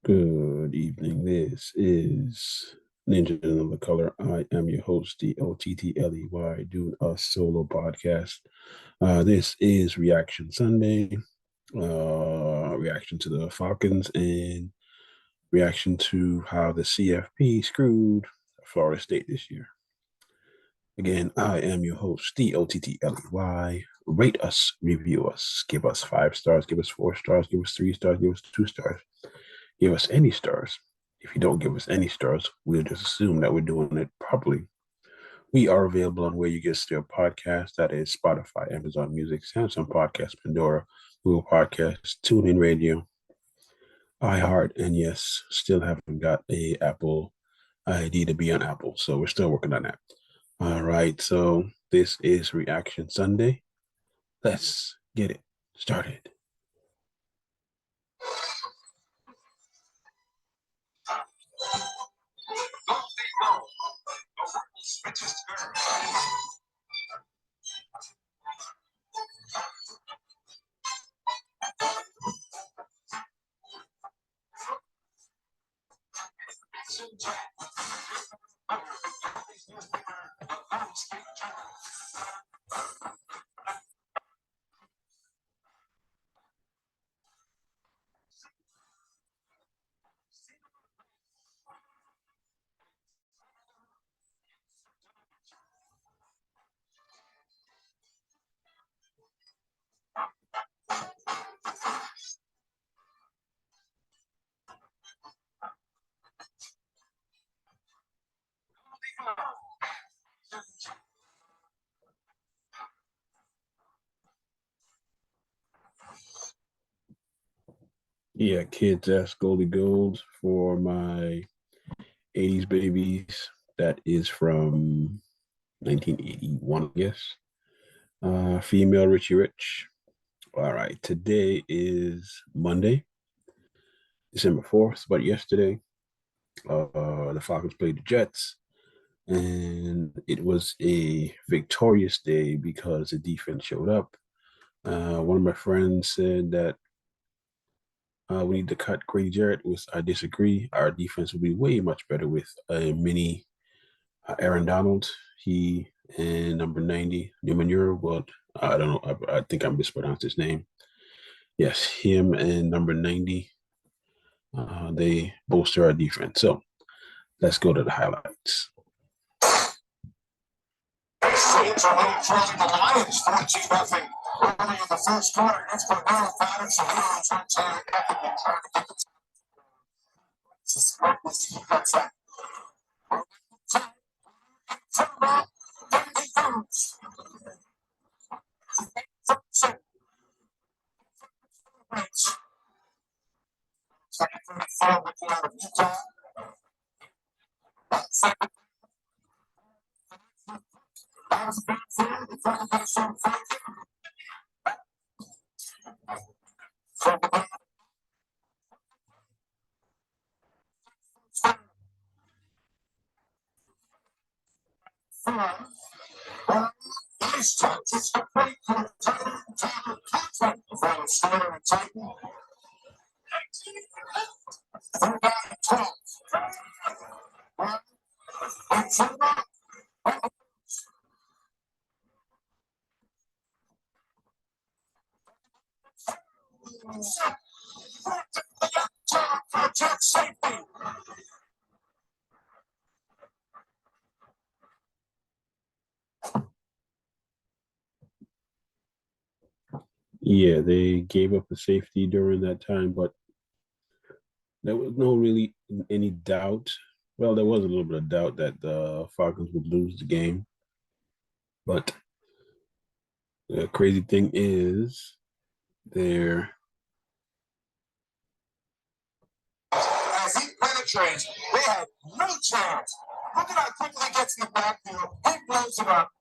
Good evening. This is Ninja in Another Color. I am your host, the OTTLEY, doing a solo podcast. This is Reaction Sunday, reaction to the Falcons and reaction to how the CFP screwed Florida State this year. Again, I am your host, the OTTLEY. Rate us, review us, give us 5 stars, give us 4 stars, give us 3 stars, give us 2 stars. Give us any stars. If you don't give us any stars, we'll just assume that we're doing it properly. We are available on where you get your podcast. That is Spotify, Amazon Music, Samsung Podcast, Pandora, Google Podcasts, TuneIn Radio, iHeart, and yes, still haven't got a Apple ID to be on Apple, so we're still working on that. All right, so this is Reaction Sunday. Let's get it started. Yeah, kids ask Goldie Gold for my 80s babies. That is from 1981, I guess. Female Richie Rich. All right, today is Monday, December 4th, but yesterday, the Falcons played the Jets, and it was a victorious day because the defense showed up. One of my friends said that we need to cut Grady Jarrett. I disagree. Our defense will be way much better with a mini Aaron Donald. He and number 90, Newman Euro. Well, I don't know. I think I mispronounced his name. Yes, him and number 90. They bolster our defense. So let's go to the highlights. Saints are leading the Lions 14-0 early in the first quarter. It's for Darrell Patterson. He was on time and trying to get the that's that. Second 34 looking out of Utah. Second. That was a big thing. The front of some these touches are pretty cool. Contract for the Steeler and Titan. 3 down 12. Safety. Yeah, they gave up the safety during that time, but there was no really any doubt. Well, there was a little bit of doubt that the Falcons would lose the game. But the crazy thing is, they're As he penetrates, they had no chance. Look at how quickly he gets in the backfield. He blows it up.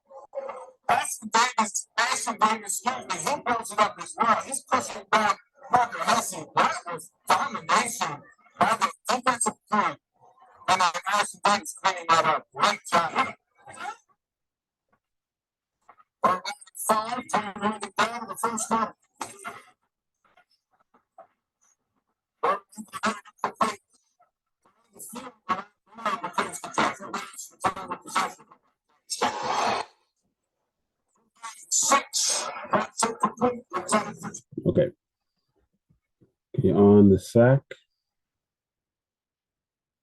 Ashton Davis, excuse me, he blows it up as well. He's pushing back Parker Hesse. That was domination by the defensive front. And then Ashton Davis cleaning that up. Great job. 5, 10 minutes down in the first quarter. Okay, on the sack,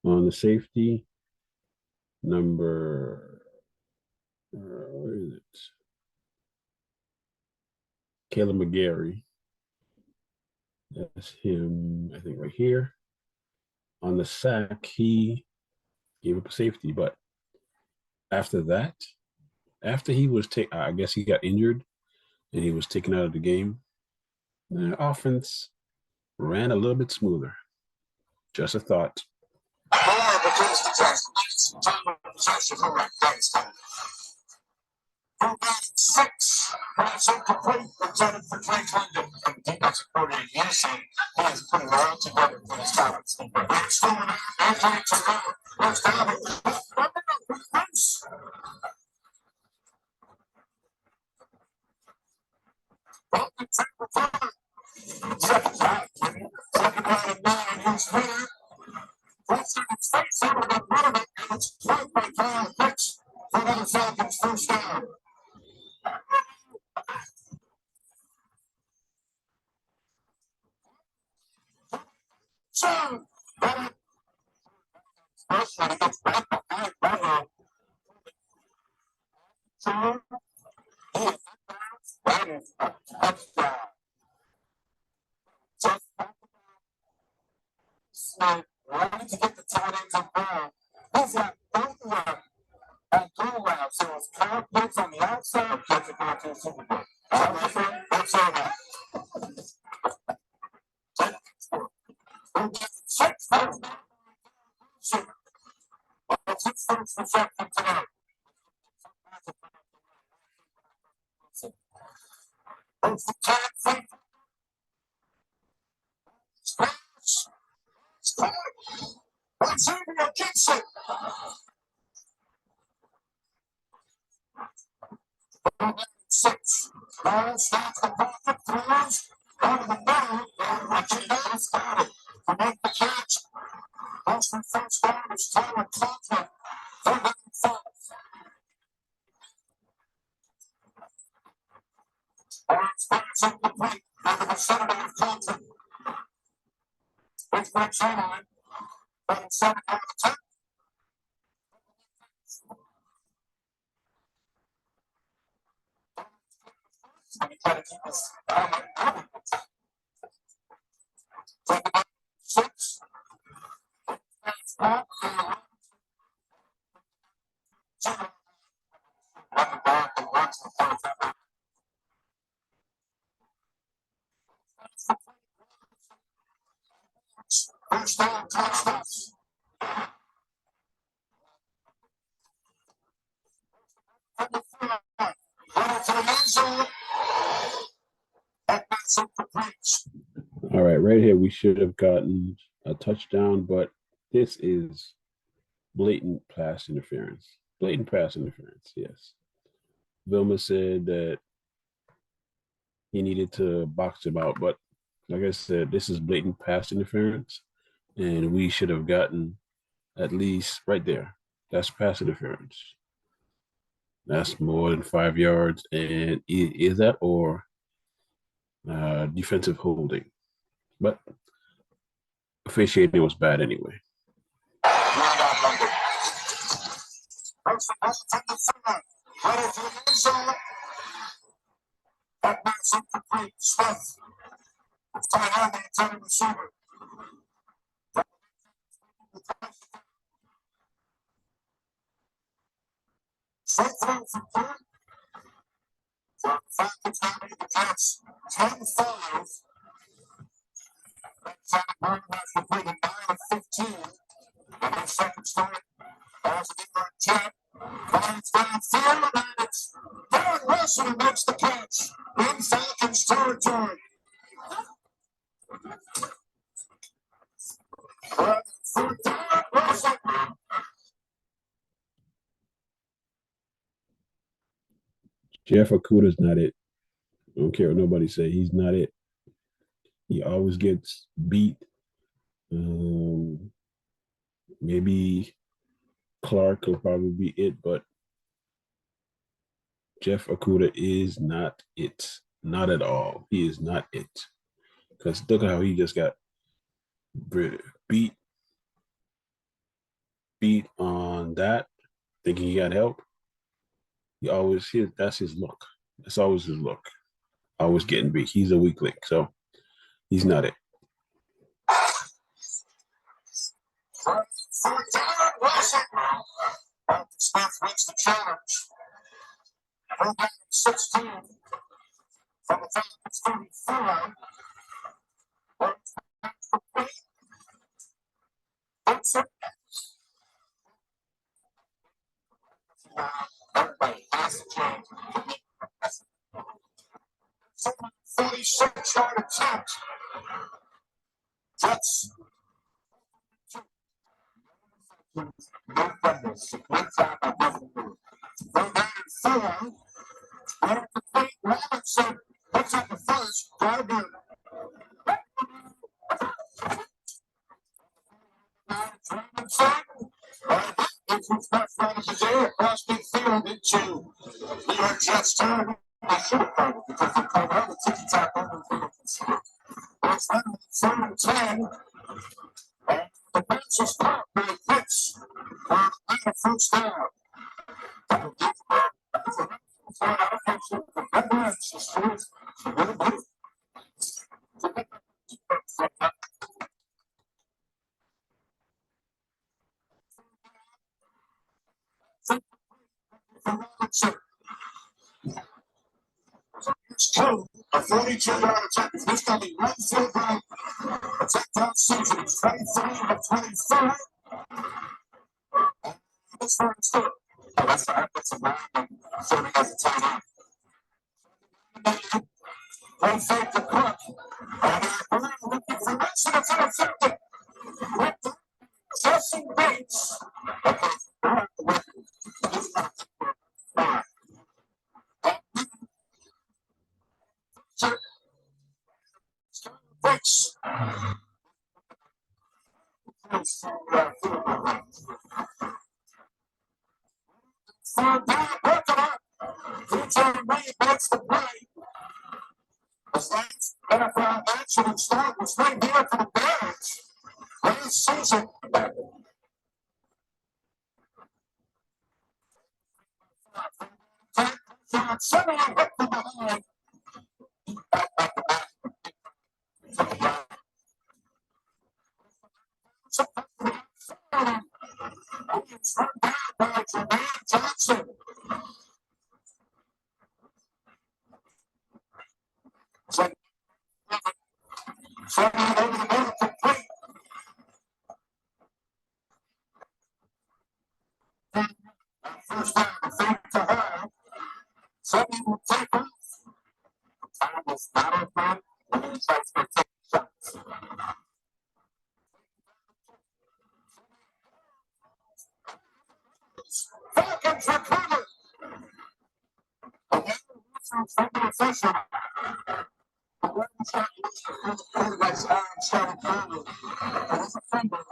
on the safety, number, where is it? Caleb McGarry. That's him, I think, right here. On the sack, he gave up a safety, but after that, after he was taken, I guess he got injured and he was taken out of the game. The offense ran a little bit smoother. Just a thought. Six. That's incomplete. Intended for Drake London. And defensive coordinator Anderson, he has put it all together for his Falcons. Next one, Anthony Terrell. Let's down it. Second round of nine against winner. First in its face over the running it, and it's played by Kyle Pitts for the Falcons first down. So, first one gets back behind Butler. So, he is that is a touchdown. Just Smith ready to get the tight ends involved. He's got both of them at goal route. So it's Kyle Pitts on the outside. Gets it back to the Super Bowl. That's all right. Six first. Six first reception tonight. It's the tag fake. Xavier Gibson. Six. Ball starts the pocket, throws out of the middle, and Richie Davis got it to make the catch. Boston first down is Tyler Conklin. 4-5. Orange pass incomplete into the center of Conklin. It's Rich Hahn. But it's 7 out of the 10. He tried to keep his helmet out of it. Take about 6. Running back and runs the first down. First down, touchdowns. All right, right here, we should have gotten a touchdown, but this is blatant pass interference. Blatant pass interference, yes. Vilma said that he needed to box him out, but like I said, this is blatant pass interference, and we should have gotten at least right there. That's pass interference. That's more than 5 yards, and is that or defensive holding? But officiating was bad anyway. Falcons now need to catch 10 fouls. That's on complete 9 of 15. And their second start. As an inward jet. Lions downfield, and it's Darren Russell who makes the catch in Falcons territory. Jeff Okudah's not it. I don't care what nobody say. He's not it. He always gets beat. Maybe Clark will probably be it, but Jeff Okudah is not it. Not at all. He is not it. Because look at how he just got beat on that, thinking he got help. That's his look. That's always his look. Always getting beat. He's a weak link, so he's not it. Smith wins the challenge. 16 from the Falcons 34. Everybody has to change. 46-yard attempt. Jets. No fumbles. One time by Buffalo. 4. Right at the plate, Robinson picks up the first. Gardner. It was not from his air across the field into New York Jets turn. They should have covered because they covered all the ticky-tack over the field. It's not 7-10. And the bench is caught by Pitts. And a first down. A 42-yard attempt. This going to be one field goal. Attack that season. It's 23 of 24. This one's good. Oh, that's a man serving as a tight end. One fake to Cook. And we're looking for this, and it's intercepted. Jesse Bates. Bates. Third down, work it up. DJ Wayne makes the play. The last NFL action and start was right here for the Bears. Last season. Seven hit from behind. It's run down by Jermaine Johnson. Seven over the middle, complete. First down, fake to her. Seven will take off. Time is not on time. And he tries to take shots. Falcons recover. From the official. Quarterback's arm started forward. It was a fumble.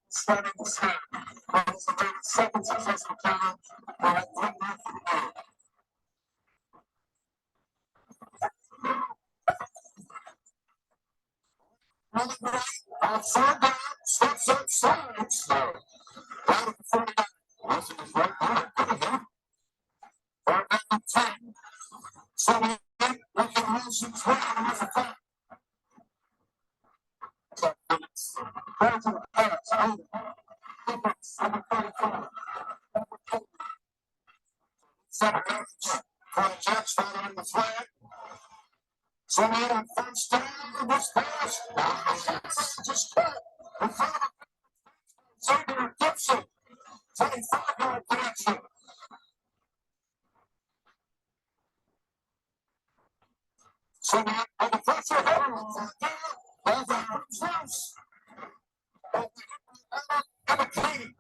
Starting the snap. That was the 30 seconds of this encounter. Outside down, steps outside. So, out of the 49. Wilson is right there. Good hit. 4 down 10. 7 looking Wilson's way with the back. Back to the pass. Over. Number 34. 7 yards. For the Jets following the flag. So on first down, this pass. Just cut. In front of the Xavier Gibson. 25-yard connection. So on the pressure header. Over close. And a key.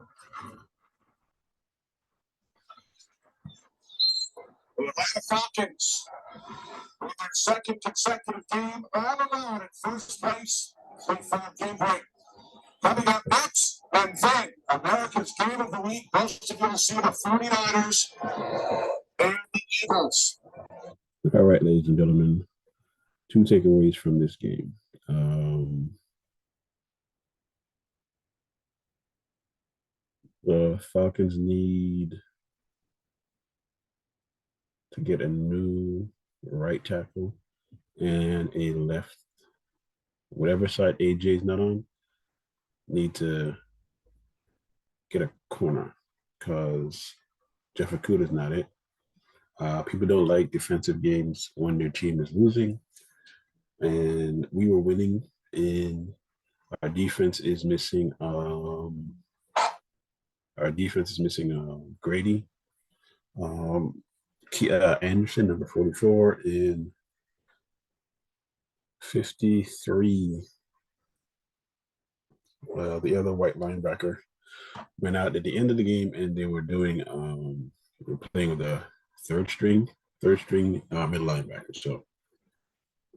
The Atlanta Falcons. With their second consecutive game all alone at first base. 3-5 game break. Coming up next, and then America's game of the week. Most of you will see the 49ers and the Eagles. All right, ladies and gentlemen, two takeaways from this game. The Falcons need to get a new right tackle and a left, whatever side AJ's not on, need to get a corner because Jeff Okudah's not it. People don't like defensive games when their team is losing, and we were winning. And our defense is missing. Grady, Anderson, number 44, and 53. The other white linebacker went out at the end of the game, and they were doing. We're playing with a third string middle linebacker. So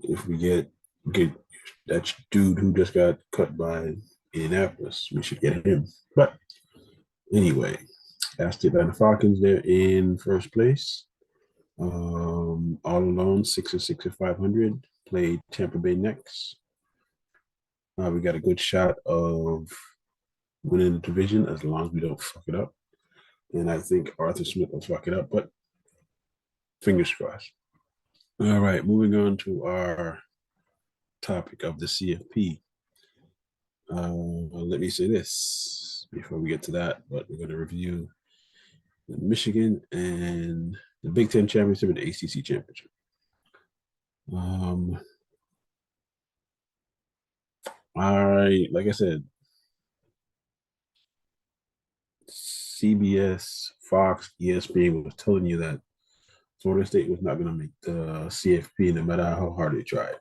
if we get that dude who just got cut by Indianapolis, we should get him. But anyway, that's the Atlanta Falcons. They're in first place. All alone, 6-6 at 500. Play Tampa Bay next. We got a good shot of winning the division as long as we don't fuck it up. And I think Arthur Smith will fuck it up, but fingers crossed. All right, moving on to our topic of the CFP. Let me say this before we get to that, but we're going to review the Michigan and the Big Ten Championship and the ACC Championship. Like I said, CBS, Fox, ESPN was telling you that Florida State was not going to make the CFP no matter how hard they tried.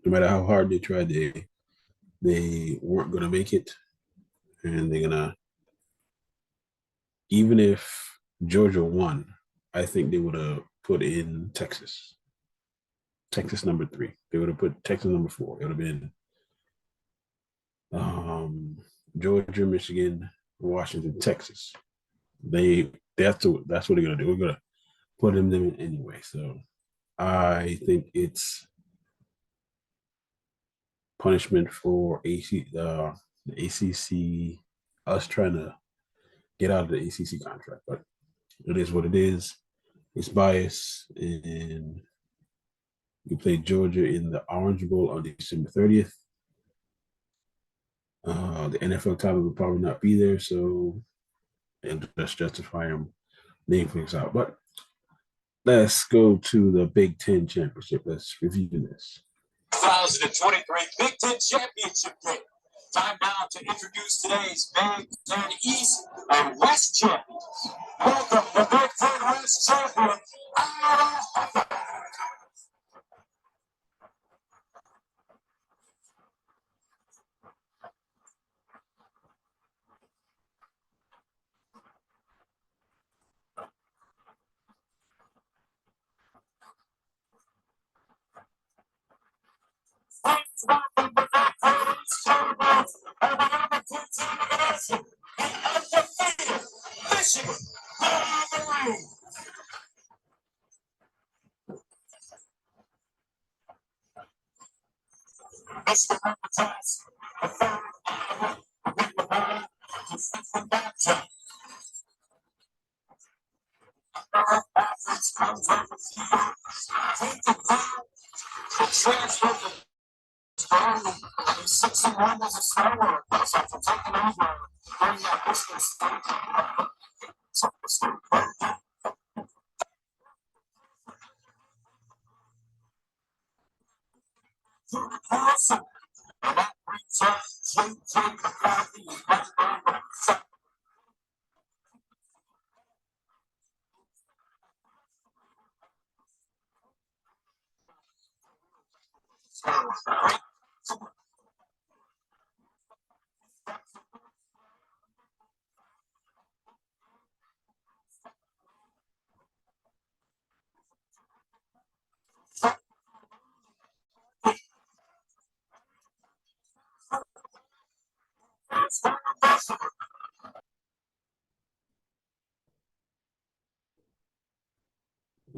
No matter how hard they tried, they weren't going to make it. And they're going to, even if Georgia won, I think they would have put in Texas. Texas number 3. They would have put Texas number 4. It would have been Georgia, Michigan, Washington, Texas. That's what they're gonna do. We're gonna put them in anyway. So I think it's punishment for the ACC, us trying to get out of the ACC contract, but it is what it is. It's bias, and we played Georgia in the Orange Bowl on December 30th. The NFL title will probably not be there, so and just justify them laying things out. But let's go to the Big Ten Championship. Let's review this. 2023 Big Ten Championship game. Time now to introduce today's Big Ten East and West champions. Welcome the Big Ten West champion, Michigan.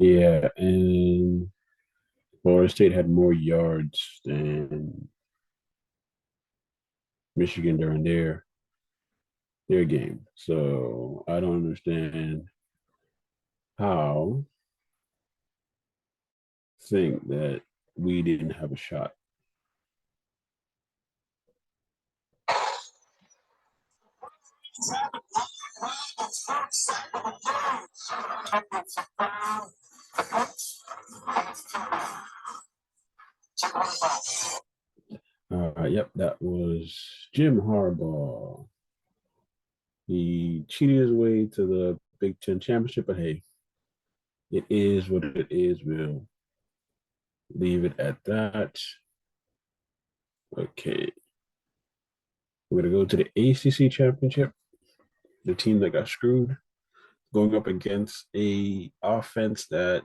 Yeah, and Florida State had more yards than Michigan during their game. So I don't understand how think that we didn't have a shot. Yep, that was Jim Harbaugh. He cheated his way to the Big Ten championship, but hey, it is what it is. We'll leave it at that. Okay, we're gonna go to the ACC championship. The team that got screwed, going up against a offense that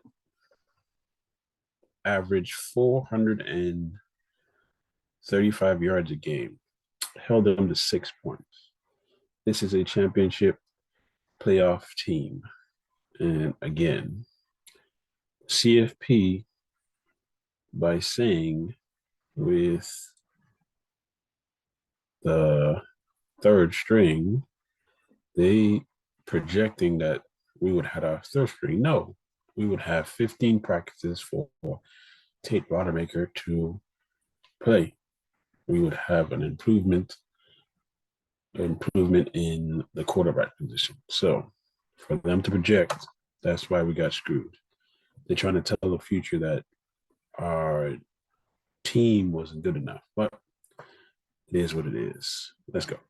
averaged 435 yards a game, held them to 6 points. This is a championship playoff team. And again, CFP, by saying with the third string, they projecting that we would have our third string. No, we would have 15 practices for Tate Rodemaker to play. We would have an improvement in the quarterback position. So for them to project, that's why we got screwed. They're trying to tell the future that our team wasn't good enough, but it is what it is. Let's go.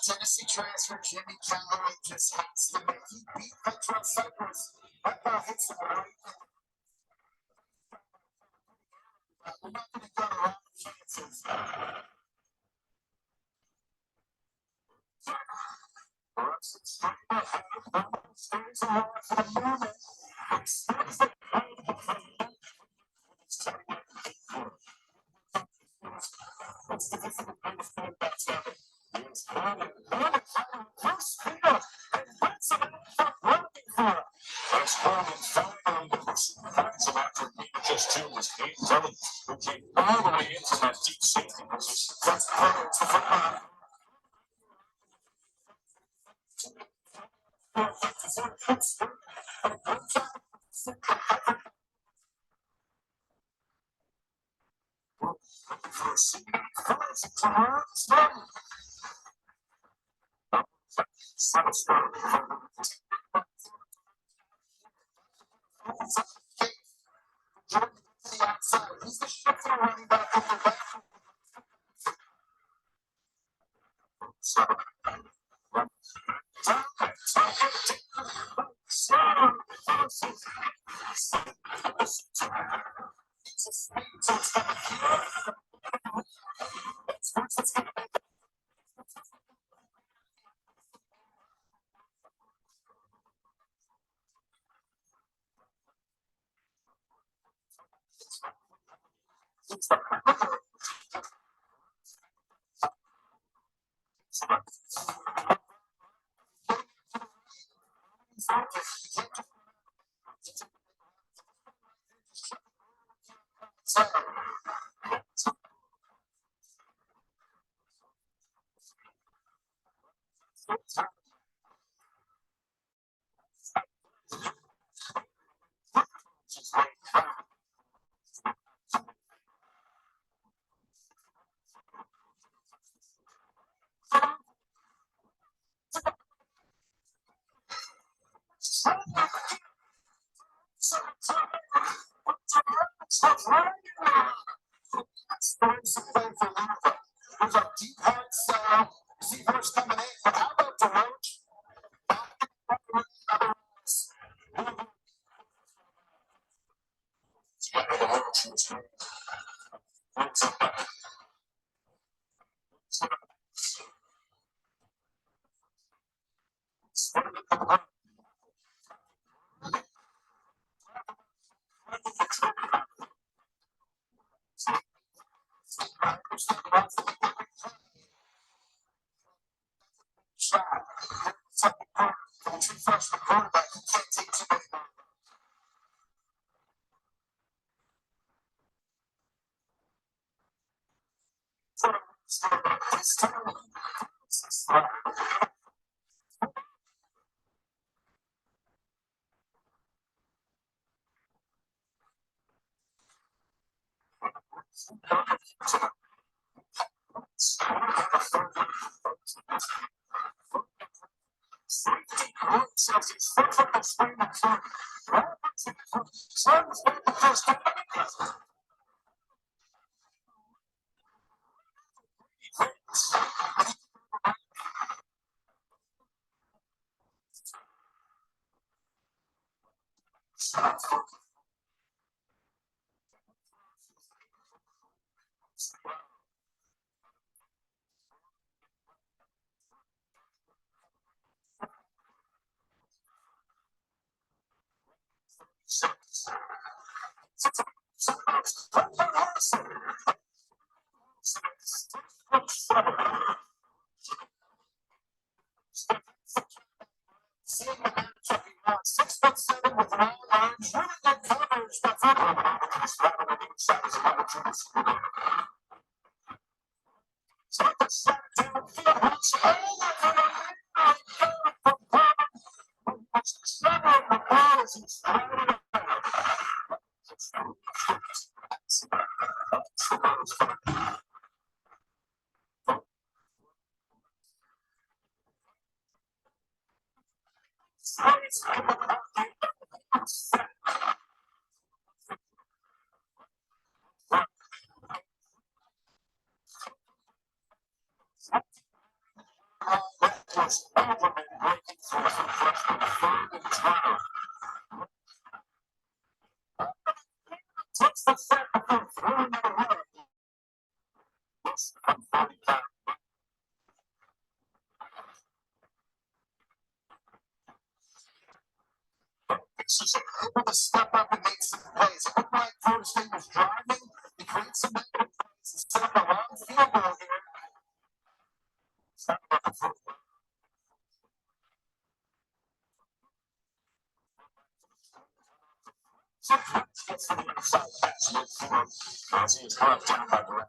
Tennessee transfer Jimmy Callaway just has to make. He beat Petro Cyprus. That ball hits the right. We're not going to go around the chances. Stands along for the moment. Just two was Kate Drummond, who came all the way into that deep safety position. That's He's the shifter running back in the back. Starting to play for Louisville. There's a deep hard sell. Receivers coming in. But how about DeRoche? Able to step up and make some plays. It looked like Florida State was driving. He created some negative plays and set up a long field goal here. Gets to the inside pass. He is brought down by the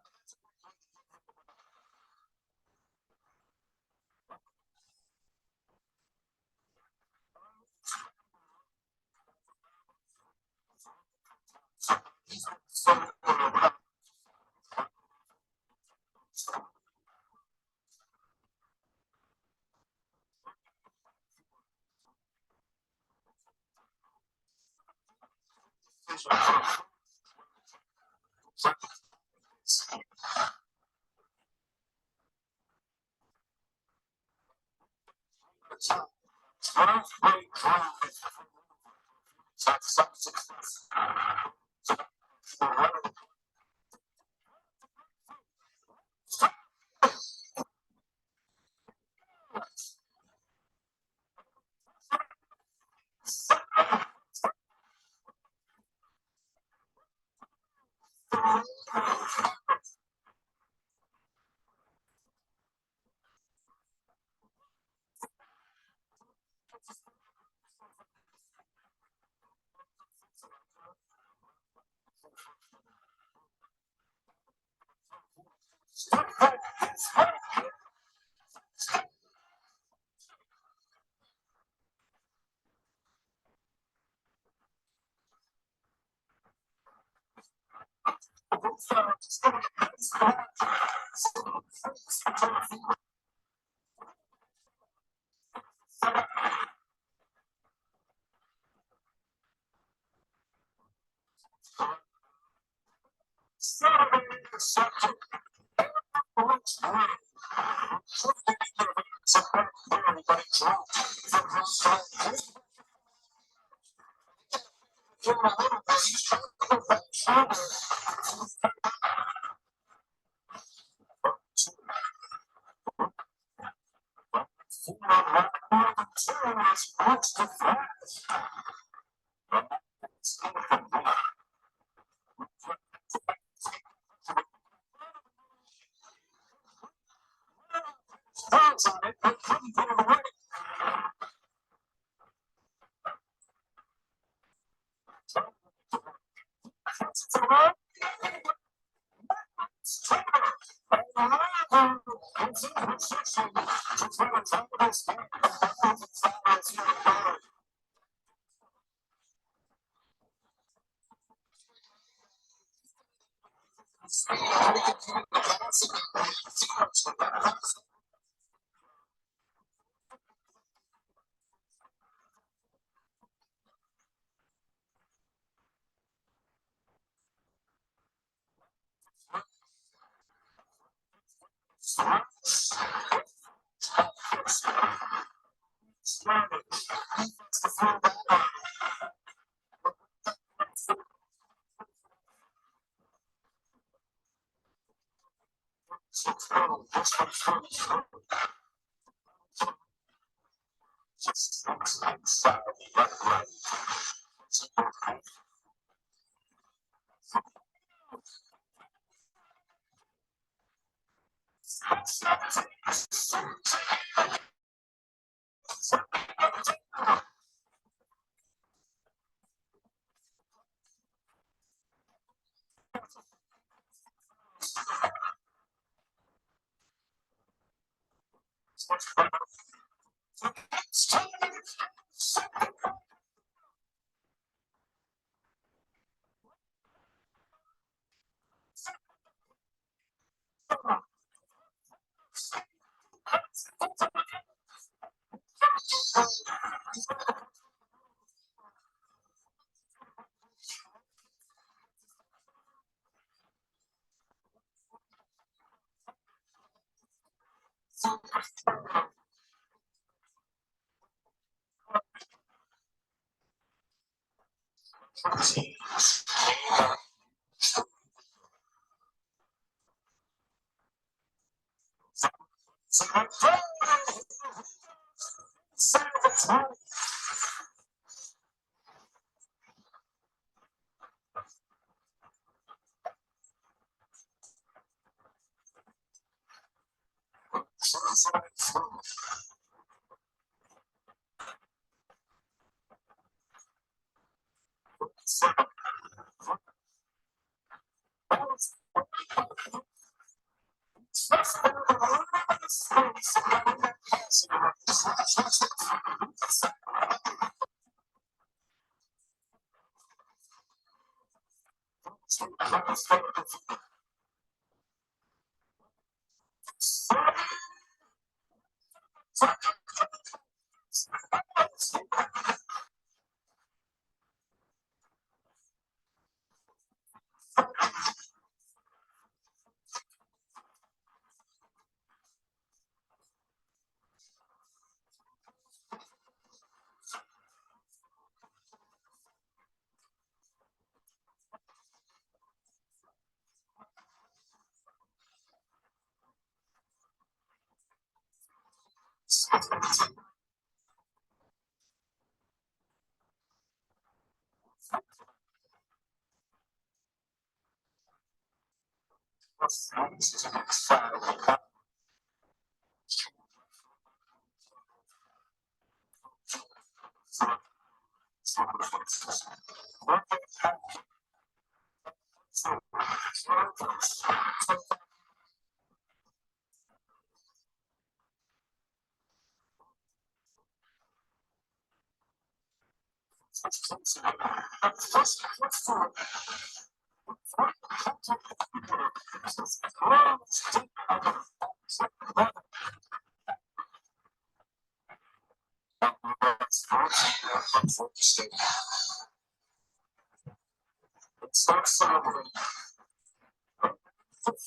Don't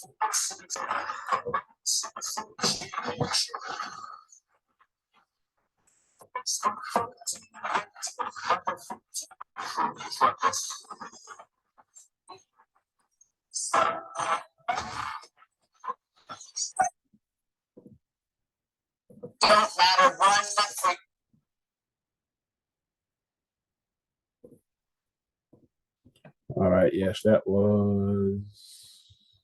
matter, run free. All right, yes, that was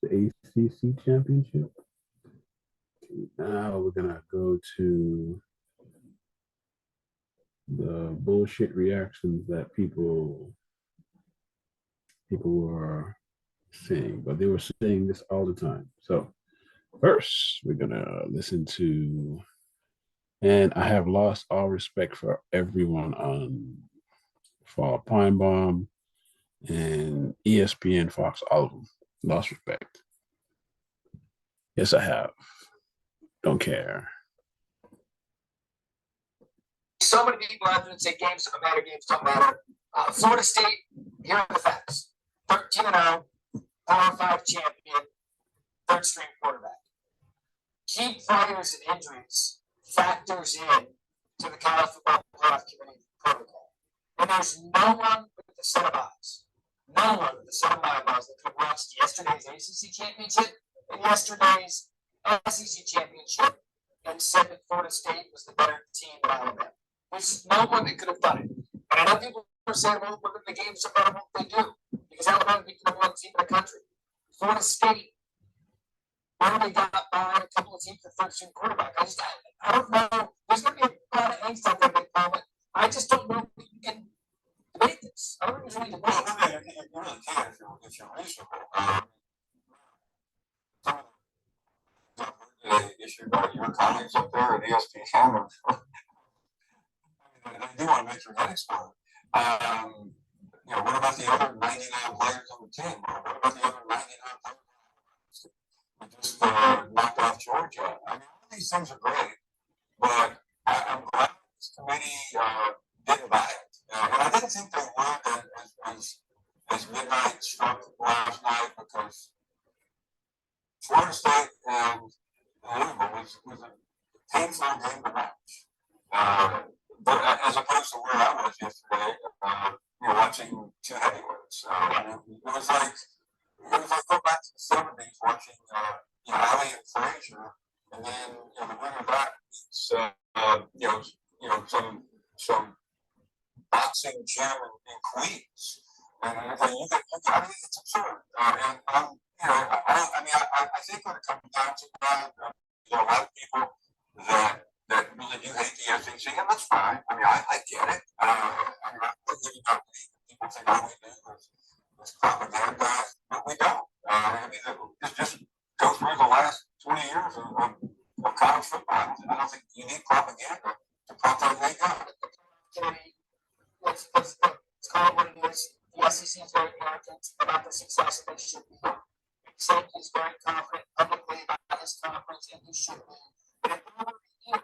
the ACC championship. Now we're gonna go to the bullshit reactions that people were saying, but they were saying this all the time. So first, we're gonna listen to, and I have lost all respect for everyone on Fall Pine Bomb and ESPN, Fox, all of them. Lost respect. Yes, I have. Don't care. So many people out there that say games don't matter, games don't matter. Florida State, here are the facts. 13-0, Power 5 champion, third string quarterback. Key players and injuries factors in to the college football playoff committee protocol. And there's no one with a set of eyes, no one with a set of eyeballs that could have watched yesterday's ACC championship and yesterday's SEC championship and said that Florida State was the better team than Alabama. There's no one that could have done it. And I know people are saying, well, look at the games about what they do, because Alabama beat the number one team in the country. Florida State only got by a couple of teams with first string quarterback. I don't know. There's going to be a lot of angst out there, big comment. I just don't know if you can debate this. I don't think there's any debate. You really can if you're reasonable. Issue about your colleagues up there at ESPN. They do want to make your head explode. What about the other 99 players on the team? What about the other 99 players who just knocked off Georgia? I mean, all these things are great, but I'm glad this committee didn't buy it. And I didn't think they would as midnight struck last night, because Florida State and Louisville was a painful game to watch. But as opposed to where I was yesterday, watching two heavyweights. It was like go back to the 70s watching Ali and Frazier, and then the winner of that beats some boxing gym in Queens, and it's absurd. And I think when it comes down to that, a lot of people that really do hate the SEC, and that's fine. I mean, I get it. I'm not really not people think all we do is propaganda, but we don't. Just go through the last 20 years of college football. I don't think you need propaganda to prop that league up. Let's call it what it is. The SEC is very arrogant about the success they should be. Said he's very confident publicly about his conference, and he should be. But if there were a year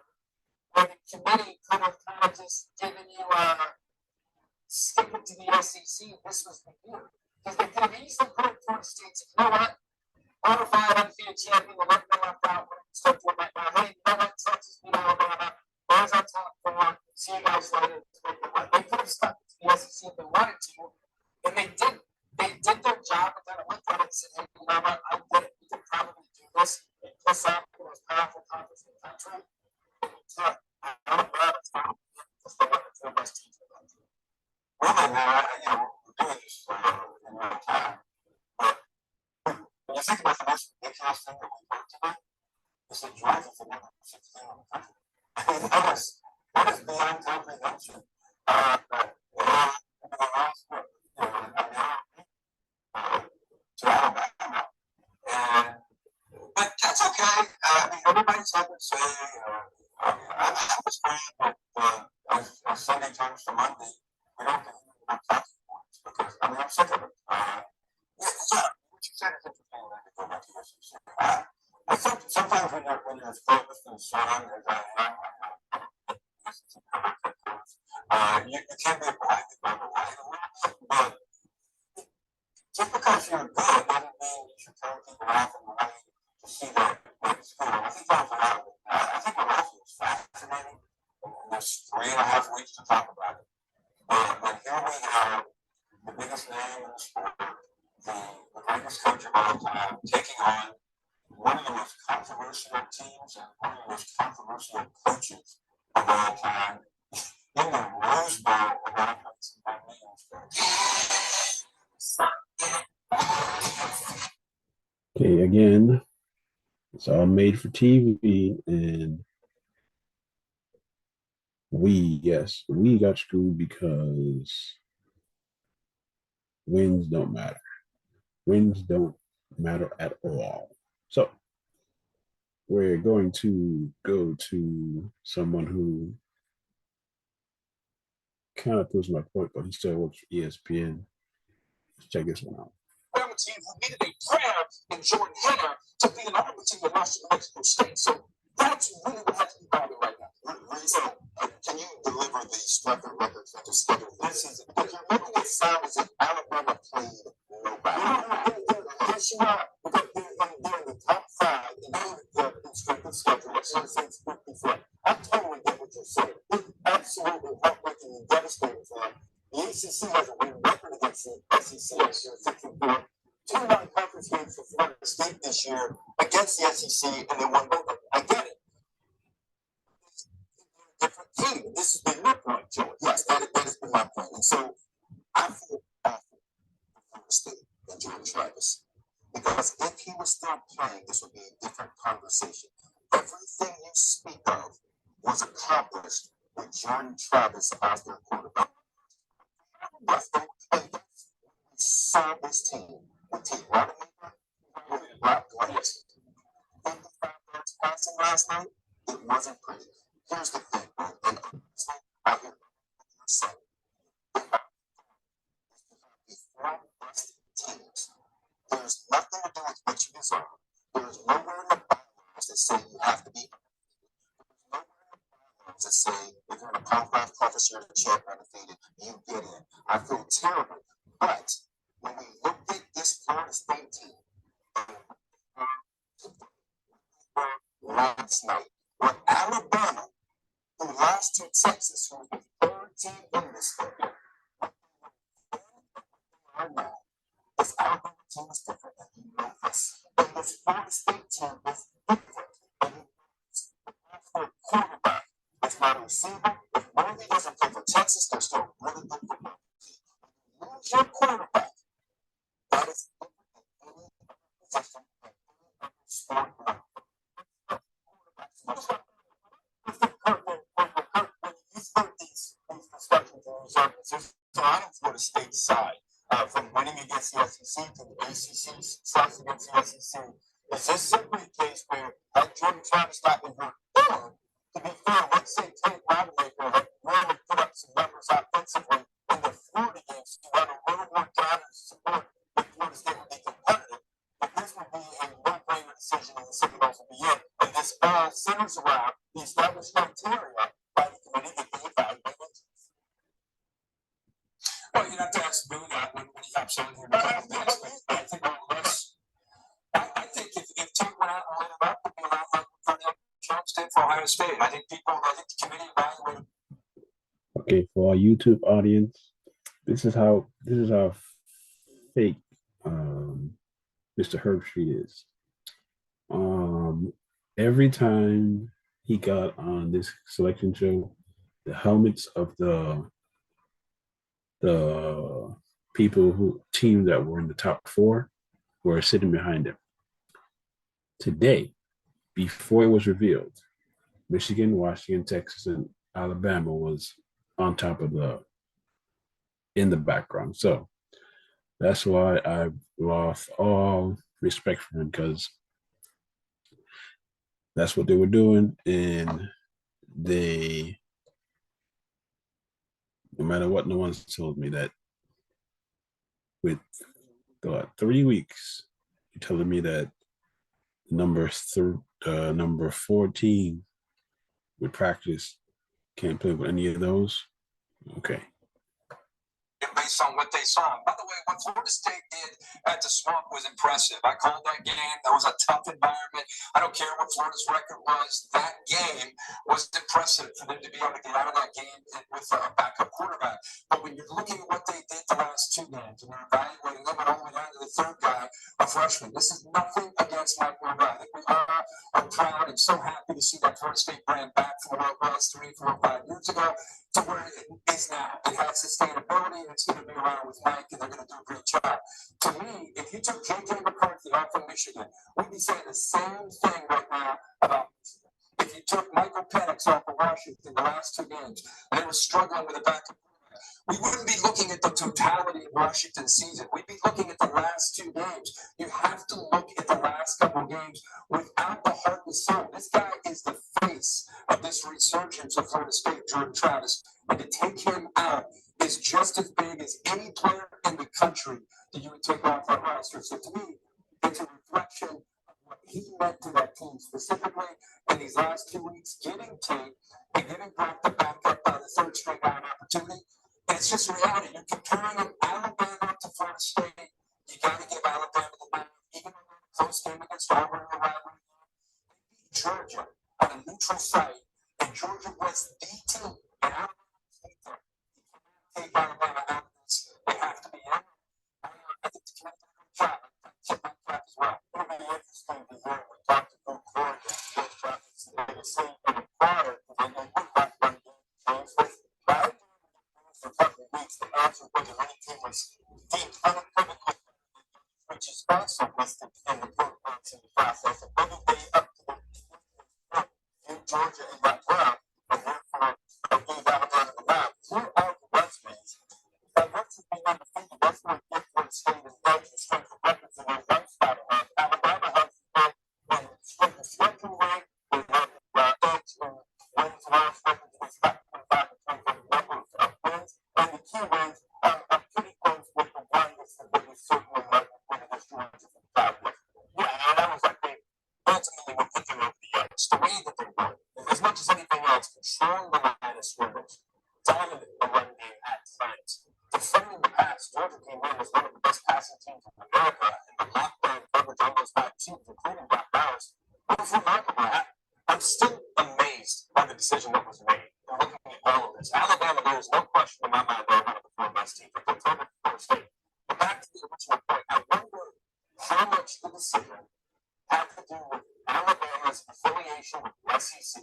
where the committee could have kind of just given you skip it to the SEC, this was the year. Because they could have easily put it Florida State and said, you know what? Power 5 undefeated champion, we're letting them left out. We're going to start doing that now. Hey, you know what? Texas beat Alabama. There's our top 4. See you guys later. They could have stuck to the SEC if they wanted to, and they didn't. They did their job and kind of looked at it and said, hey, you know what? I get it. We could probably do this and piss off the most powerful conference in the country. I don't know. It's not because they want the 4 best teams in the country. Well, then, we're doing this in real time. But when you think about the most ridiculous thing that we've heard today, it's the Georgia for number 16 in the country. I mean, that is beyond comprehension. To Alabama. But that's okay. Everybody's had to say, I was glad that as Sunday turns to Monday, we don't have to hear about talking points, because I'm sick of it. What you said is interesting. I could go back to this. I think sometimes when you're as focused and strong as I am, you can be blinded by the light a little bit, but just because you're good doesn't mean you should turn people off and allow you to see that school. I think that was a lot of it. I think what also is fascinating, and there's 3.5 weeks to talk about it. But here we have the biggest name in the sport, the greatest coach of all time, taking on one of the most controversial teams and one of the most controversial coaches of all time in the Rose Bowl of all places by Okay, again, it's all made for TV, and we got screwed because wins don't matter. Wins don't matter at all. So we're going to go to someone who kind of proves my point, but he still works for ESPN. Let's check this one out. Team who needed a prayer in Jordan Hare to be an Army team that lost to Mexico State. So that's really what has to be bothering right now. So, can you deliver the strength of records that the schedule? This is, but you're making it sound as if Alabama played nobody. Yes, you are. Because they're in the top 5 in the strength of schedule. That's what I'm saying before. I totally get what you're saying. It's absolutely heartbreaking and devastating for them. The ACC has a winning record against the SEC this year, 6-4. 2 non-conference games for Florida State this year against the SEC, and they won both of them. I get it. Different team. This has been your point, Joey. Yes, that has been my point. And so I feel awful for Florida State and Jordan Travis. Because if he was still playing, this would be a different conversation. Everything you speak of was accomplished with Jordan Travis as their quarterback. We saw this team with T. Rodemaker with black players. 55 yards passing last night, it wasn't pretty. Here's the thing, man, and honestly, I hear what you're saying. The 4 best teams. There's nothing to do with what you deserve. There's nowhere in the bylaws that say you have to be. There's nowhere in the bylaws that say if you're in a Power 5 conference, you're the champ undefeated, you get in. I feel terrible. But when we looked at this Florida State team last night, with Alabama, who lost to Texas, who was the 3rd team in this thing, right now, this Alabama team is different, and you know this. And this Florida State team is different. And it's for a quarterback. It's not a receiver. If Worthy doesn't play for Texas, they're still really good football. Lose your quarterback. That is different than any position in any sport. When you start these discussions and these arguments, so I'm on Florida State side. From winning against the SEC to the ACC success against the SEC, is this simply a case where had Jordan Travis not been hurt? Or, to be fair, let's say Tate Rodemaker had really put up some numbers offensively in the Florida games to run a little more down and support that Florida State would be competitive. But this would be a no-brainer decision in the second half of the year. And this all centers around the established criteria by the committee that they evaluate injuries. Well, you have to ask Bill that when he hops on here. I think all of us. I think if Tate went out and lit it up, it'd be a lot like what Trump did for Ohio State. I think the committee evaluated. Okay, for our YouTube audience, this is how fake Mr. Herbstreit is. Every time he got on this selection show, the helmets of the team that were in the top 4 were sitting behind him. Today, before it was revealed, Michigan, Washington, Texas, and Alabama was on top of in the background. So that's why I've lost all respect for him, because that's what they were doing, and they, no matter what, no one's told me that with 3 weeks, you're telling me that number 14 with practice can't play with any of those. Okay. based on what they saw. By the way, what Florida State did at the Swamp was impressive. I called that game. That was a tough environment. I don't care what Florida's record was. That game was impressive for them to be able to get out of that game with a backup quarterback. But when you're looking at what they did the last two games, and you're evaluating them and all the way down to the third guy, a freshman, this is nothing against Mike Norvell. I think we all are proud and so happy to see that Florida State brand back from where it was 3, 4, 5 years ago to where it is now. It has sustainability, and it's going to be around with Mike, and they're going to do a great job. To me, if you took J.J. McCarthy off of Michigan, we'd be saying the same thing right now about if you took Michael Penix off of Washington the last two games, and they were struggling with a backup. We wouldn't be looking at the totality of Washington's season. We'd be looking at the last two games. You have to look at the last couple of games without the heart and soul. This guy is the face of this resurgence of Florida State, Jordan Travis. And to take him out is just as big as any player in the country that you would take off that roster. So to me, it's a reflection of what he meant to that team specifically in these last 2 weeks, getting tape and giving Brock the backup by the third straight down opportunity. And it's just reality. You're comparing Alabama to Florida State. You got to give Alabama the nod, even though they're a close game against Auburn in the rivalry. They beat Georgia on a neutral site, and Georgia was the team. And Alabama beat them. You cannot take Alabama out of this. They have to be in. I think the committee did a good job. I tip my cap as well. It'll be interesting to hear what Dr. Bill Corey and Bill Travis they say in the prior, and they would have one game change this. But for a couple of weeks, the answer was that any team was deemed unequivocally, which is also listed in the points in the process. And whether they up to the in Georgia and got well, and therefore gave Alabama the nod. Here are the resumes. That versus being undefeated, that's what gives Florida State an edge in strength of records in their one spot. Alabama has been in strength of schedule way, they have edge in wins, loss records with about 25 and 20 numbers of wins. And the key wins are pretty close with the one that's the biggest, certainly like one of the Georgia from the Southwest. Yeah, and that was like they ultimately were picking up the edge. The way that they won, as much as anything else, controlling the line of scrimmage, dominant the run game at times. Defending the pass, Georgia came in as one of the best passing teams in America, and the lockdown coverage on those 5 teams, including Brock Bowers, was remarkable. I'm still amazed by the decision that was made. And looking at all of this, Alabama, there is no question in my mind they're one of the 4 best teams. But they're Florida State. But back to the original point, I wonder how much the decision had to do with Alabama's affiliation with the SEC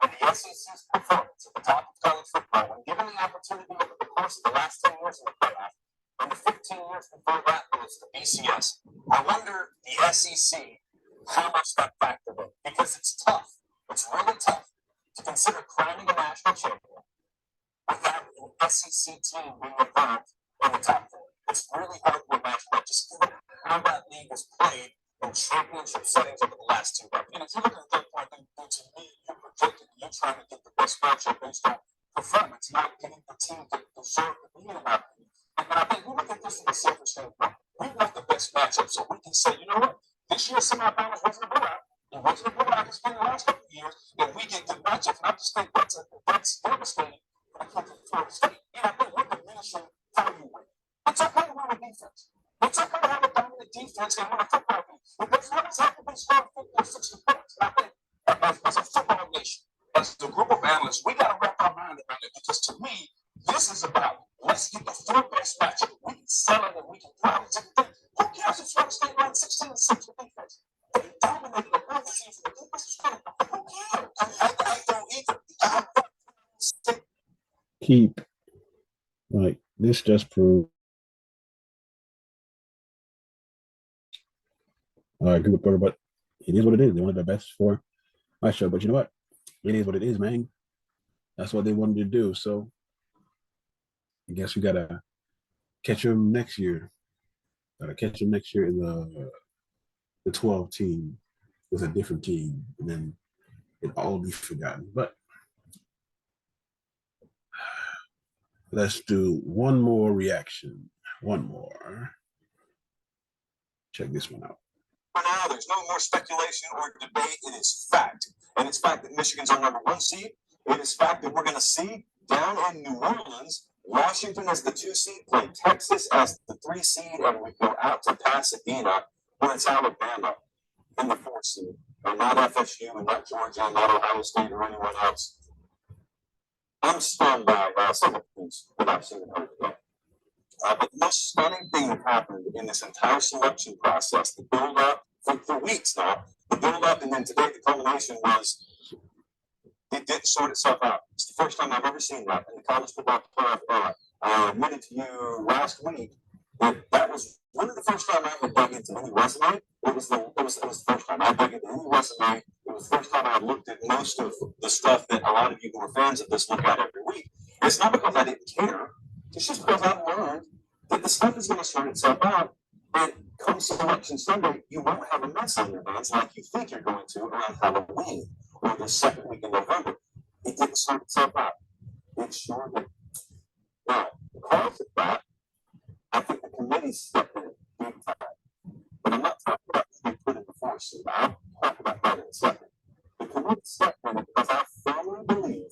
and the SEC's performance at the top of college football when given the opportunity over the course of the last 10 years in the playoff and the 15 years before that was the BCS. I wonder the SEC how much that factored in, because it's tough. It's really tough to consider crowning a national champion without an SEC team being involved in the top 4. It's really hard to imagine that, just given how that league was played in championship settings over the last 2 decades. And if you look at that point, then to me, you're projecting, you're trying to get the best matchup based on performance, not getting the team that deserve to be in that league. And I think we look at this from a selfish standpoint. We want the best matchup, so we can say, you know what? This year's semifinals wasn't a blowout. It wasn't a blowout. It's been the last couple of years, and we get good matchups. And I just think that's devastating when it comes to Florida State. And I think we're diminishing how you win. It's okay to win with defense. It's okay to have a dominant defense and win a football game. It doesn't always have to be scoring 50 or 60 points. And I think as a football nation, as a group of analysts, we got to wrap our mind around it, because to me, this is about let's get the 4 best matchup. We can sell it and we can probably take it. Who cares if Florida State won 16-6 with defense? They dominated the other teams with the defense. Who cares? I don't either. Keep like this just proved. I agree with Brother, but it is what it is. They wanted the best for my show, but you know what? It is what it is, man. That's what they wanted to do. So I guess we gotta catch them next year. Gotta catch them next year in the 12 team with a different team, and then it'll all be forgotten. But let's do one more reaction. One more. Check this one out. Now, there's no more speculation or debate. It is fact. And it's fact that Michigan's our #1 seed. It is fact that we're going to see down in New Orleans Washington as the 2 seed, playing Texas as the 3 seed, and we go out to Pasadena when it's Alabama in the 4 seed, and not FSU, and not Georgia, and not Ohio State, or anyone else. I'm stunned by some of the things that I've seen over there. But the most stunning thing that happened in this entire selection process, the build up for weeks now, the build up, and then today the culmination was it didn't sort itself out. It's the first time I've ever seen that in the college football playoff era. I admitted to you last week that was one of the first time I had dug into any resume. It was the first time I dug into any resume. It was the first time I looked at most of the stuff that a lot of you who are fans of this look at every week. And it's not because I didn't care. It's just because I've learned that the stuff is going to sort itself out. And come Selection Sunday, you won't have a mess on your hands like you think you're going to around Halloween or the second week in November. It didn't sort itself out. It sure did. Now, because of that, I think the committee stepped in big time. But I'm not talking about who they put in the 4 seed. I'll talk about that in a second. The committee stepped in because I firmly believe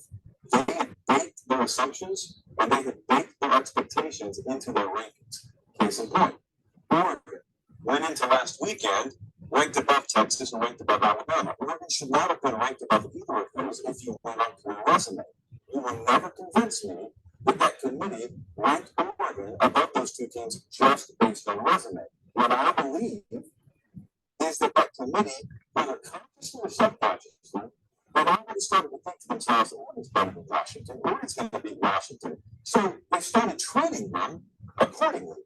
they had baked their assumptions and they had baked their expectations into their rankings. Case in point, Oregon went into last weekend ranked above Texas and ranked above Alabama. Oregon should not have been ranked above either of those if you went on through the resume. You will never convince me that that committee ranked Oregon above those 2 teams just based on resume. What I believe is that that committee, whether consciously or subconsciously, they've already started to think to themselves, Oregon's better than Washington. Oregon's going to beat Washington. So they started treating them accordingly.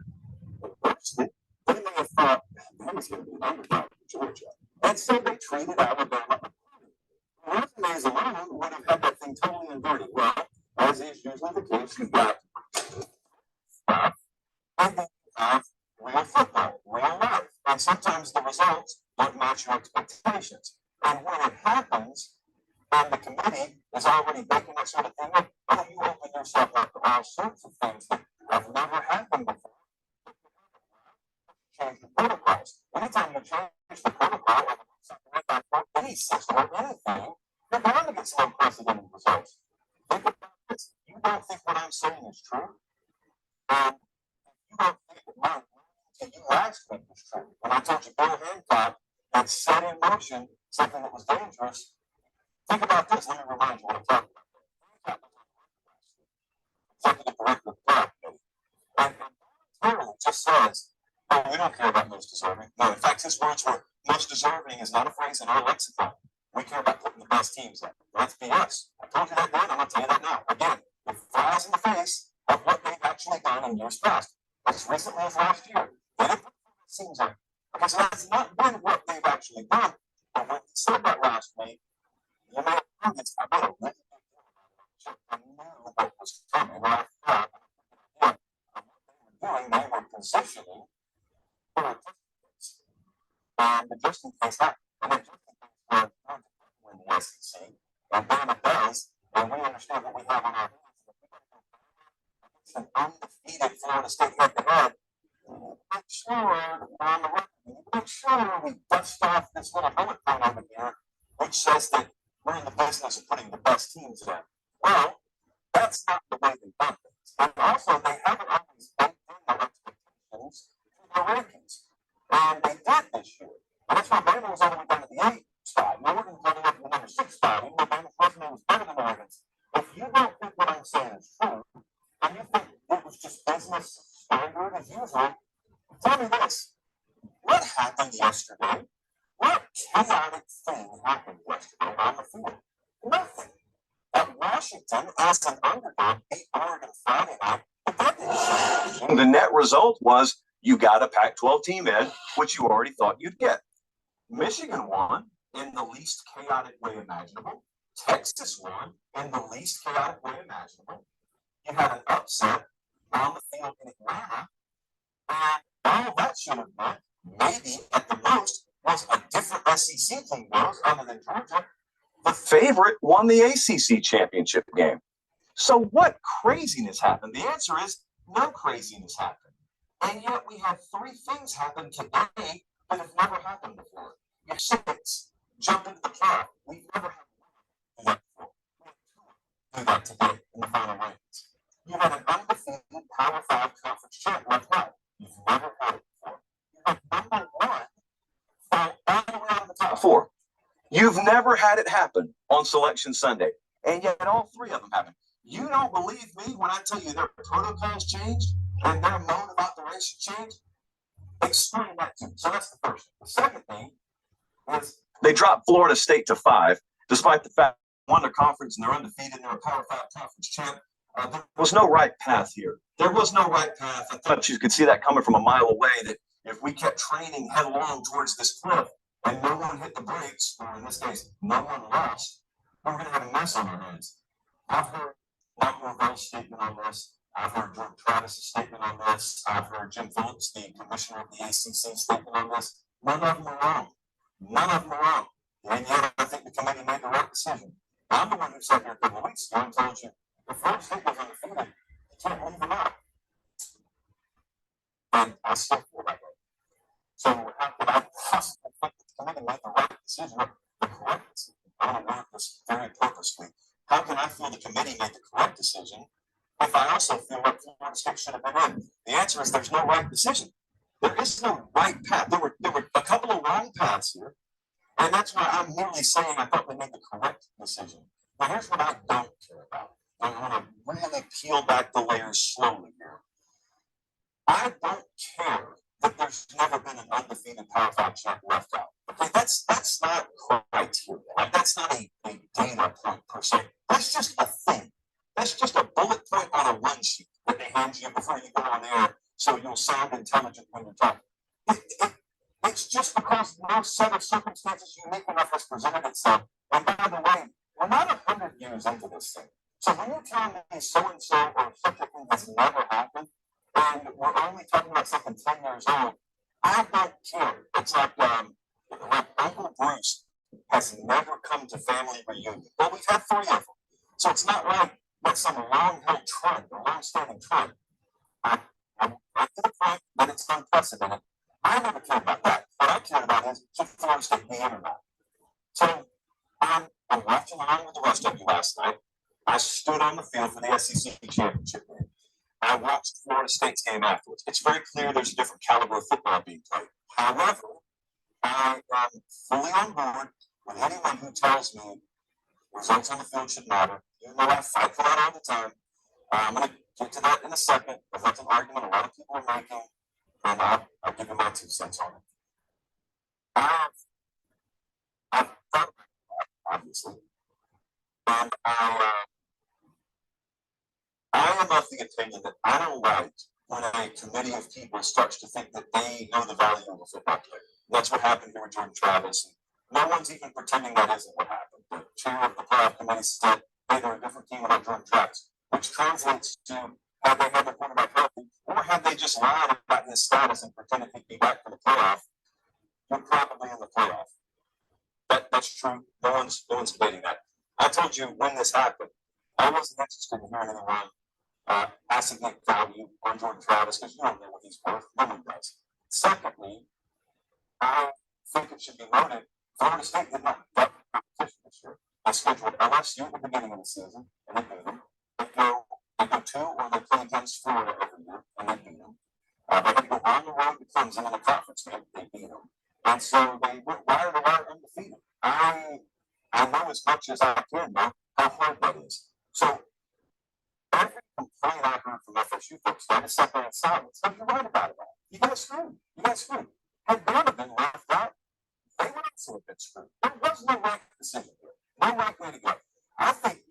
Firstly, they may have thought Alabama's going to be an underdog to Georgia. And so they treated Alabama accordingly. Resumes alone would have had that thing totally inverted. Well, as is usually the case, you've got stuff, and then you have real football, real life. And sometimes the results don't match your expectations. And when it happens, and the committee is already making that sort of thing up, oh, you open yourself up to all sorts of things that have never happened before. Change the protocols. Anytime you change the protocol or something like that for any system or anything, you're bound to get some unprecedented results. Think about this. You don't think what I'm saying is true, and you don't think that my that you last week was true. When I told you Bill Hancock had set in motion something that was dangerous, think about this. Let me remind you what I'm talking about. Executive director of the playoff committee. And clearly just says, oh, we don't care about most deserving. No, in fact, his words were, most deserving is not a phrase in our lexicon. We care about putting the best teams in. That's BS. I told you that then, I'm going to tell you that now. Again, it flies in the face of what they've actually done in years past. As recently as last year, they didn't put the teams in. Because that's not been what they've actually done. And when he said that last week, you may have heard this, I made a really big deal about it. I knew what was coming. And I thought, what they were doing, they were positioning for a just in case. And the just in case happened. And the just in case was going to win the SEC. And then it does. And we understand what we have on our hands. It's an undefeated Florida State head to head. Make sure we're on the record. Make sure we dust off this little bullet point over here, which says that we're in the business of putting the best teams in. Well, that's not the way they've done things. And also, they haven't always baked in their expectations to their rankings. And they did this year. And that's why Bama was all the way down to the 8th spot. And Oregon got up to the number 6 spot, even though Bama's resume was better than Oregon's. If you don't think what I'm saying is true, and you think it was just business standard as usual, tell me this. What happened yesterday? What chaotic thing happened yesterday on the field? Nothing. At Washington, as an underdog, beat Oregon Friday night, but that didn't change. The net result was you got a Pac-12 team in, which you already thought you'd get. Michigan won in the least chaotic way imaginable. Texas won in the least chaotic way imaginable. You had an upset on the field in Atlanta, and all that should have meant, maybe at the most, was a different SEC team goes other than Georgia. The favorite won the ACC championship game. So what craziness happened? The answer is no craziness happened. And yet we have 3 things happen today that have never happened before. Your 6 jump into the playoff. We've never had 1 do that before. We have 2 do that today in the final rankings. You had an undefeated Power 5 conference champ left out. You've never had it before. You had number one fall all the way out of the top four. You've never had it happen on Selection Sunday, and yet all three of them happened. You don't believe me when I tell you their protocols changed and their mode of operation changed? Explain that to me. So that's the first thing. The second thing is they dropped Florida State to 5, despite the fact they won their conference and they're undefeated and they're a Power 5 conference champ. There was no right path here. There was no right path. I thought you could see that coming from a mile away, that if we kept training headlong towards this cliff and no one hit the brakes, or in this case, no one lost, we're going to have a mess on our hands. I've heard Mike Norvell's statement on this. I've heard Jordan Travis' statement on this. I've heard Jim Phillips, the commissioner of the ACC, statement on this. None of them are wrong. None of them are wrong. And yet, I think the committee made the right decision. I'm the one who sat here a couple of weeks ago and told you, if Florida State was undefeated, you can't leave them out. And I still feel that way. So how could I possibly think that the committee made the right decision, the correct decision? I want to word this very purposely. How can I feel the committee made the correct decision if I also feel like Florida State should have been in? The answer is there's no right decision. There is no right path. There were a couple of wrong paths here, and that's why I'm merely saying I thought they made the correct decision. But here's what I don't care about. I want to really peel back the layers slowly here. I don't care that there's never been an undefeated Power 5 champ left out. Okay, that's not criteria. Like, that's not a data point per se. That's just a thing. That's just a bullet point on a one sheet that they hand you before you go on air, so you'll sound intelligent when you're talking. It's just because no set of circumstances unique enough has presented itself. And by the way, we're not 100 years into this thing. So when you tell me so-and-so or such a thing has never happened, and we're only talking about something 10 years old, I don't care. It's like Uncle Bruce has never come to family reunion. Well, we've had 3 of them. So it's not like that's some long-held trend, a long-standing trend. I to the point that it's unprecedented. I never cared about that. What I care about is should Florida State be in or not. So I'm watching along with the rest of you last night. I stood on the field for the SEC championship game. I watched Florida State's game afterwards. It's very clear there's a different caliber of football being played. However, I am fully on board with anyone who tells me results on the field should matter. You know, I fight for that all the time. I'm going to get to that in a second, but that's an argument a lot of people are making, and I'll give you my 2 cents on it. I've thought about that, obviously, and I am of the opinion that I don't like when a committee of people starts to think that they know the value of a football player. That's what happened here with Jordan Travis. And no one's even pretending that isn't what happened. The chair of the playoff committee said, hey, they're a different team without Jordan Travis, which translates to had they had their quarterback healthy, or had they just lied about his status and pretended he'd be back for the playoff, you're probably in the playoff. That's true. No one's debating that. I told you when this happened, I wasn't interested in hearing anyone assigning value on Jordan Travis because you don't know what he's worth. No one does. Secondly, I think it should be noted Florida State did not get competition this year. They scheduled LSU at the beginning of the season, and they beat them. They go 2 or they play against Florida every year, and they beat them. They had to go on the road to Clemson in a conference game, they beat them. And so they went wire to wire undefeated. I know as much as I can know how hard that is. So every complaint I heard from FSU folks, I just sat there in silence. What are you worried about it? You got screwed. You got screwed. Had Florida been left out, they would also have been screwed. There was no right decision here. No right way to go. I think,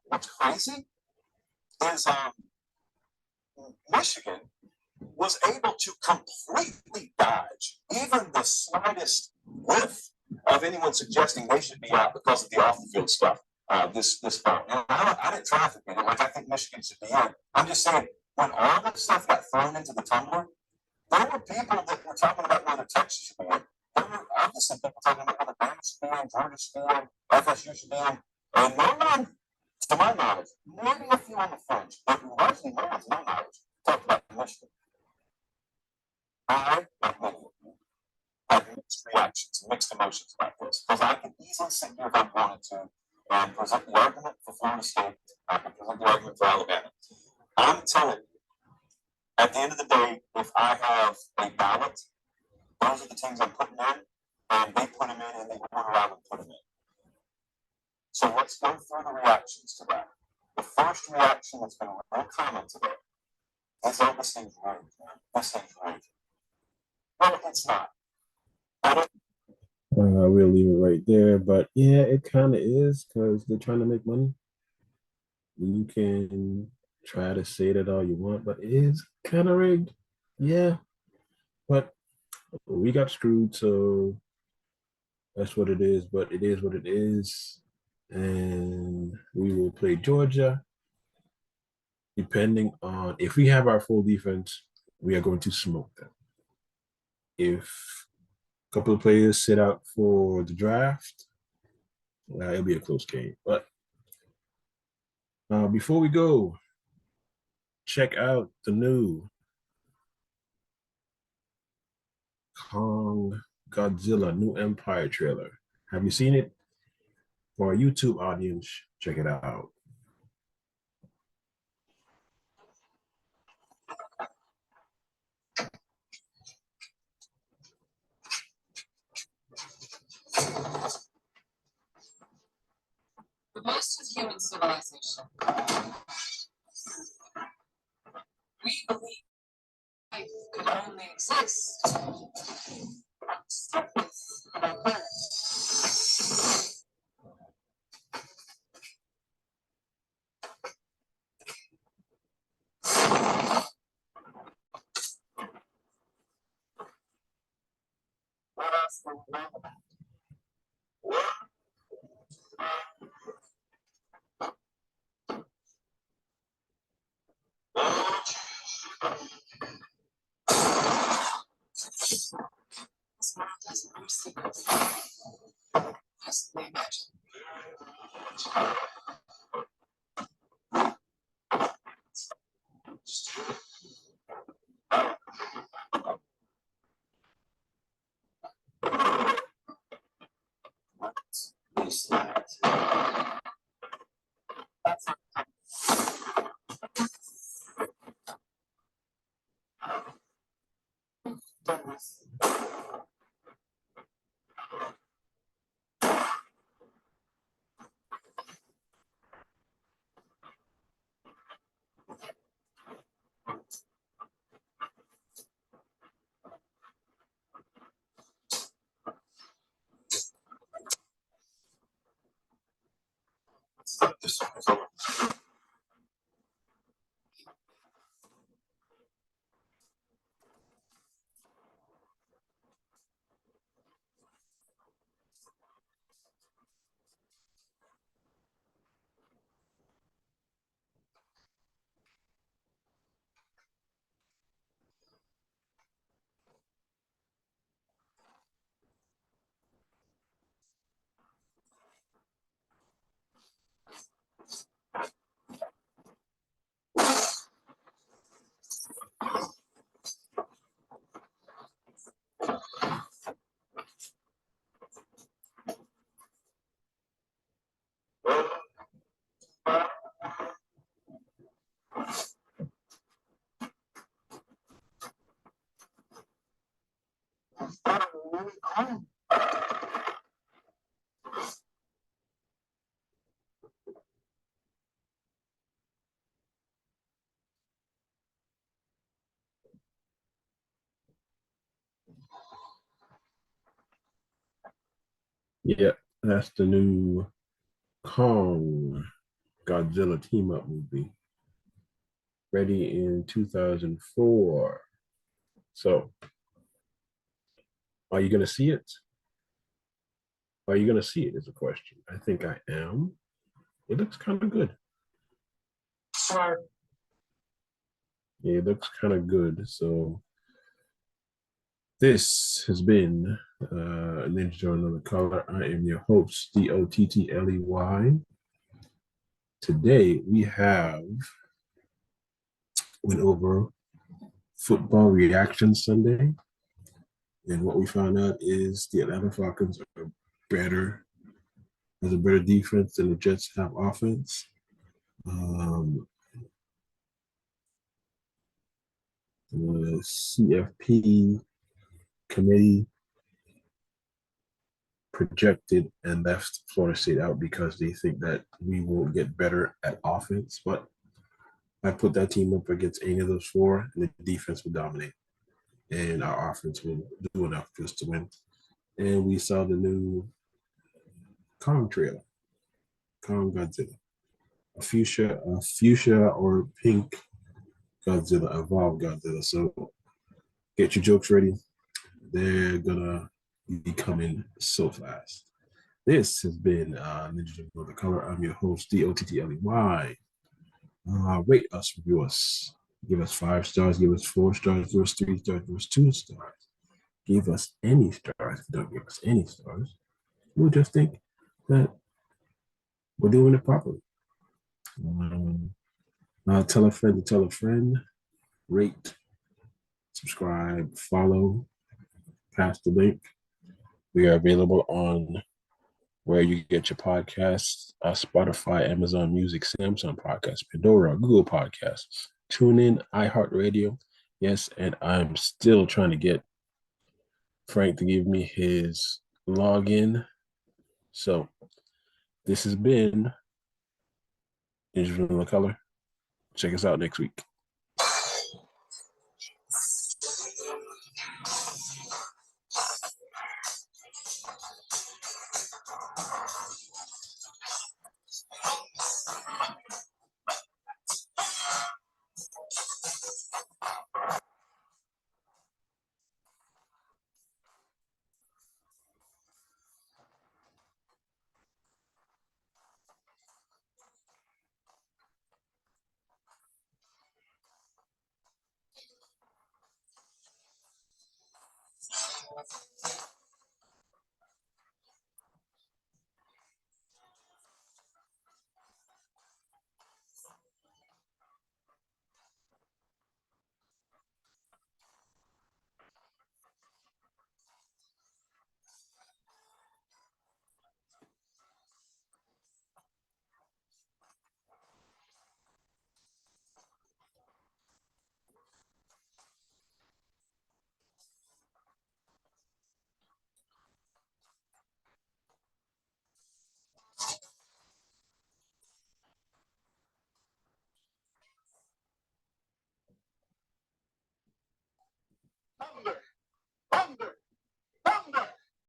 what's crazy is Michigan was able to completely dodge even the slightest whiff of anyone suggesting they should be out because of the off-the-field stuff this fall. And I didn't traffic in it. Like, I think Michigan should be in. I'm just saying, when all that stuff got thrown into the tumbler, there were people that were talking about whether Texas should be in. There were obviously people talking about whether Bama should be in, Georgia should be in, FSU should be in. And no one, to my knowledge, maybe a few on the fringe, but largely no one's no knowledge, talked about Michigan. I, like many of you, had mixed reactions, mixed emotions about this, because I could easily sit here if I wanted to and present the argument for Florida State, I could present the argument for Alabama. I'm telling you, at the end of the day, if I have a ballot, those are the teams I'm putting in, and they put them in the order I would put them in. So let's go through the reactions to that. The first reaction that's been real common today is, oh, this thing's rigged, man. This thing's rigged. Well, it's not. We'll leave it right there. But yeah, it kind of is because they're trying to make money. You can try to say that all you want, but it is kind of rigged. Yeah, but we got screwed, so that's what it is. But it is what it is. And we will play Georgia. Depending on if we have our full defense, we are going to smoke them. If a couple of players sit out for the draft, it'll be a close game. But before we go, check out the new Kong Godzilla New Empire trailer. Have you seen it? For our YouTube audience, check it out. The most of human civilization. We believe life could only exist on the surface of our planet. What else do we know about? This world has no secrets. Just imagine. Yeah, that's the new Kong Godzilla team up movie. Ready in 2004. So, are you going to see it? Are you going to see it? Is a question. I think I am. It looks kind of good. Sure. Yeah, it looks kind of good. So, this has been Ninja Another Color. I am your host, Dottley. Today we have went over football reaction Sunday, and what we found out is the Atlanta Falcons are better, has a better defense than the Jets have offense. The CFP committee projected and left Florida State out because they think that we will get better at offense. But I put that team up against any of those four, and the defense will dominate, and our offense will do enough just to win. And we saw the new Kong trailer, Kong Godzilla, a fuchsia or pink Godzilla, evolved Godzilla. So get your jokes ready. They're gonna be coming so fast. This has been Ninja of the Color. I'm your host, DOTTLEY. Rate us, review us. Give us 5 stars, give us 4 stars, give us 3 stars, give us 2 stars. Give us any stars. If you don't give us any stars, we'll just think that we're doing it properly. Tell a friend to tell a friend. Rate, subscribe, follow, pass the link. We are available on where you get your podcasts, Spotify, Amazon Music, Samsung Podcasts, Pandora, Google Podcasts, TuneIn, iHeartRadio. Yes, and I'm still trying to get Frank to give me his login. So this has been Ninja Color. Check us out next week.